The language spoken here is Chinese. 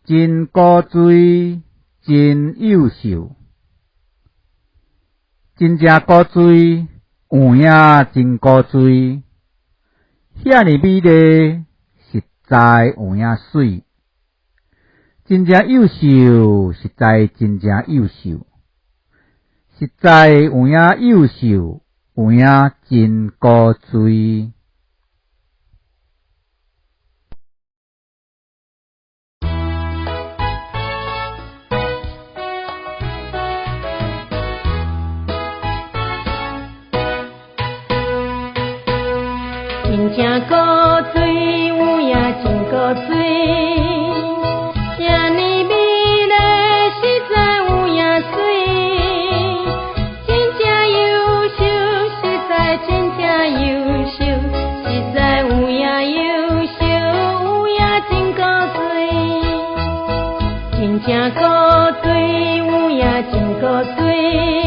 真古锥，真优秀，真正古锥，有影真古锥，遐尼美丽，实在有影水，真正优秀，实在真正优秀，实在有影优秀，有影真古锥。真正古锥，有影真古锥，遐尼美丽，实在有影水，真正优秀，实在真正优秀，实在有影优秀，有影真古锥，真正古锥，有影真古锥。